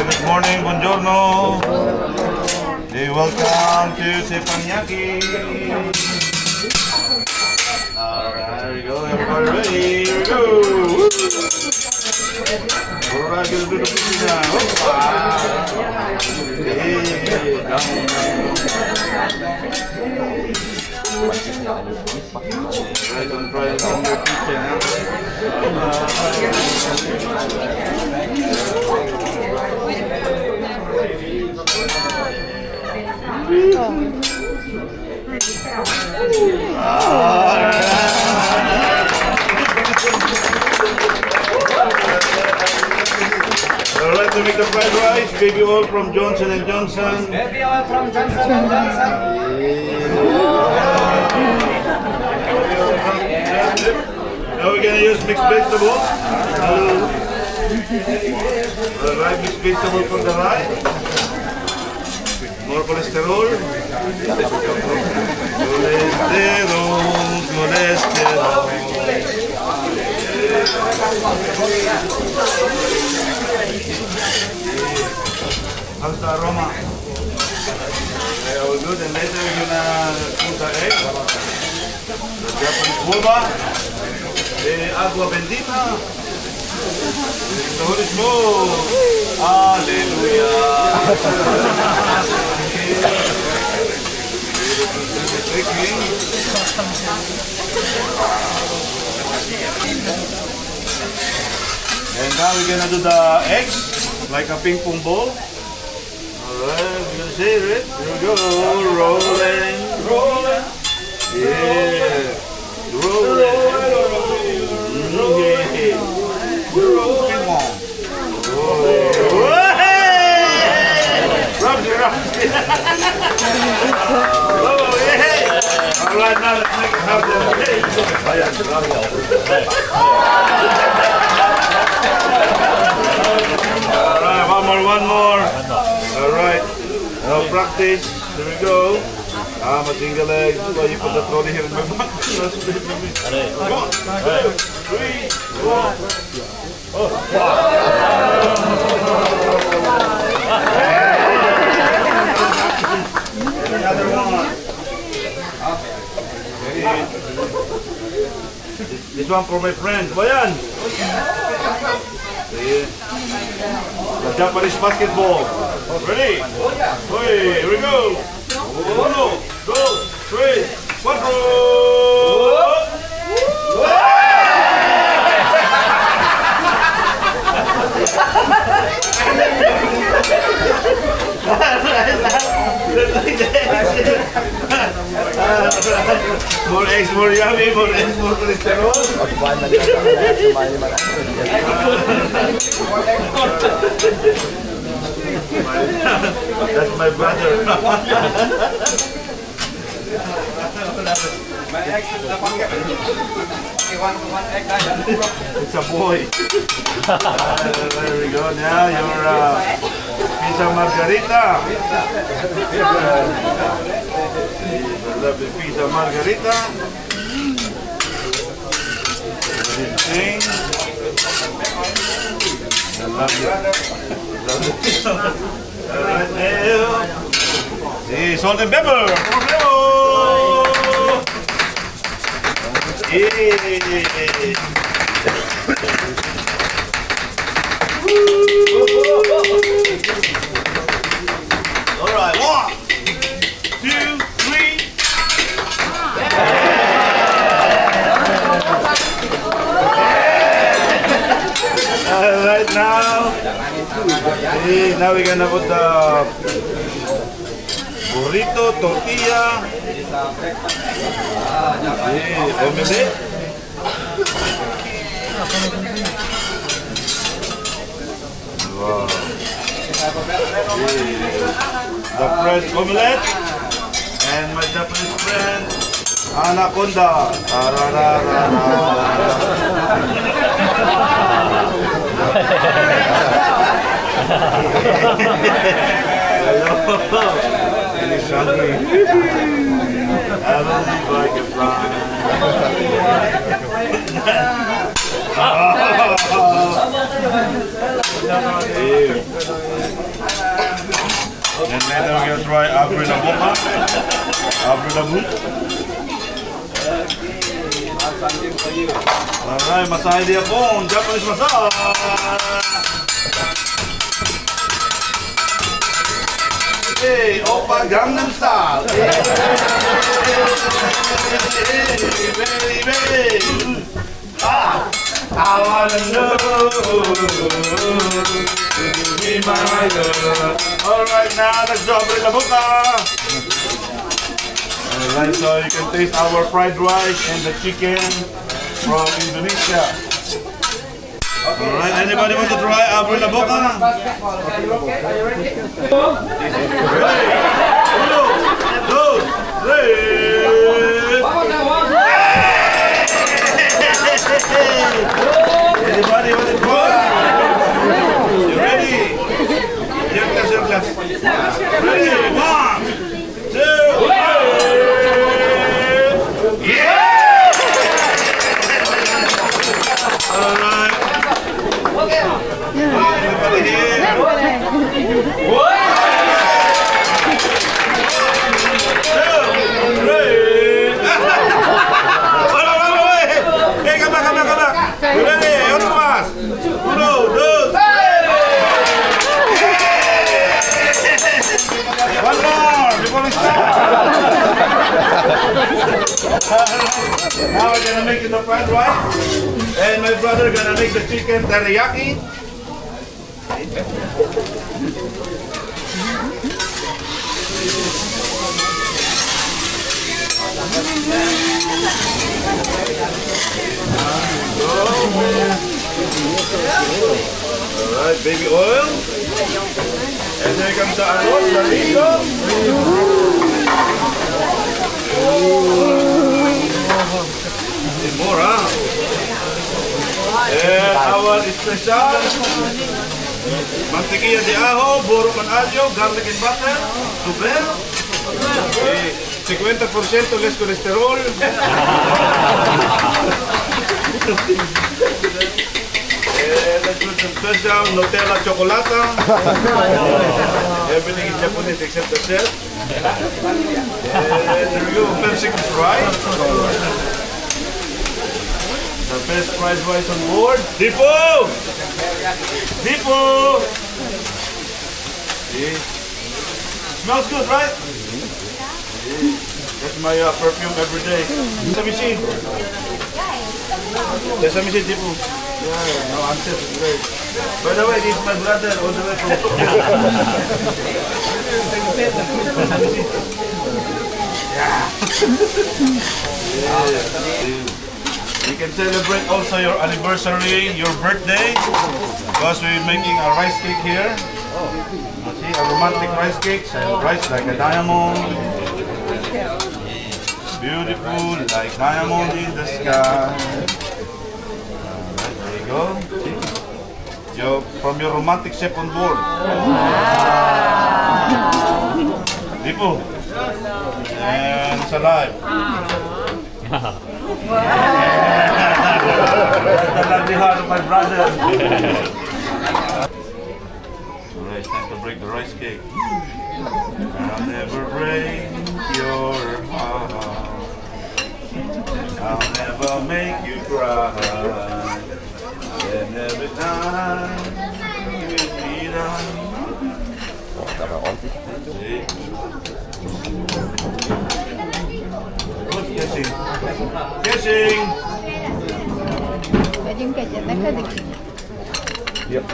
Good morning, buongiorno. Hey, welcome to Teppanyaki. Alright, here we go. Everybody ready? Here we go. Alright, get a bit of pizza now. Hey, down. Right, don't try it on your kitchen. Alright, to make the fried rice, baby oil from Johnson & Johnson. Baby oil from Johnson & Johnson. Now we're gonna use mixed vegetables. Alright, mixed vegetable for the rice. More cholesterol. Cholesterol. How's the aroma? Okay, all good. And later we're gonna put the egg, the Japanese boba, the agua bendita, the Holy Smoke. Hallelujah. And now we're gonna do the eggs like a ping pong ball. Alright, we're gonna share it. Here we go. Rolling, rolling. Yeah. Rolling. Yeah. Ping pong. Ramsey, Ramsey. Oh, yeah. Alright, now let's make it happen. Alright, one more. Alright, now practice. Here we go. Matinga legs. So you put the trolley here in my back. Come on. 2, 3, 4. Another one. This one for my friend. Bayan. The Japanese basketball. Ready? Okay, here we go. 1, 2, 3, 4. More eggs, more yummy, more eggs, more cholesterol. That's my brother. My egg is the bucket. One egg. It's a boy. There we go. Now your pizza margarita. Lovely pizza margarita. Thing. I love you. Alright, now. See, salt and pepper. Alright, 1, 2, 3. Alright, now we're gonna put the burrito, tortilla, omelette. Wow. The fresh omelette and my Japanese friend Anaconda. Hello. He's hungry. I will leave like a fly. try abre na boca. Abre na boot. Alright, masahe dia po. Japanese massage. Hey, Oppa Gangnam Style. Hey, baby. Ah, I wanna know. Be my girl. Alright, now let's drop it in the boca. Alright, so you can taste our fried rice and the chicken from Indonesia. Alright, anybody want to try abre na boca? Are you okay? Are you ready? Ready? 1, 2, 3. Anybody want to try? You ready? Your glass, your glass. Ready? 1, 2, 3. Yeah! Alright. Everybody here. What? 2, 3. Hey, come back. You ready? Otro más. 1, 2, 3. One more before we start. Now we're gonna make the fried rice, and my brother gonna make the chicken teriyaki. Alright, baby oil. And then comes the arroz, the riso. More, huh? And our special mantequilla de ajo, burro con ajo, garlic and butter, super. 50% less cholesterol. Let's put some special Nutella chocolata. Everything is Japanese except the chef. And there we go, Pepsi rice. The best fried rice on board. Dipo! Dipo! See? Smells good, right? That's my perfume every day. There's a machine. There's a machine, Dipo. Yeah, no answer. Great. By the way, this is my brother all the way from You can celebrate also your anniversary, your birthday, because we're making a rice cake here. See, a romantic rice cake, rice like a diamond. Beautiful, like diamond in the sky. Alright, there you go. See? From your romantic chef on board. Dipo. And it's alive. The lovely heart of my brother. Alright, time to break the rice cake. I'll never break your heart. I'll never make you cry. And every time you be done. Good kissing. Kissing! Pwede yung kaya na ka. Yep.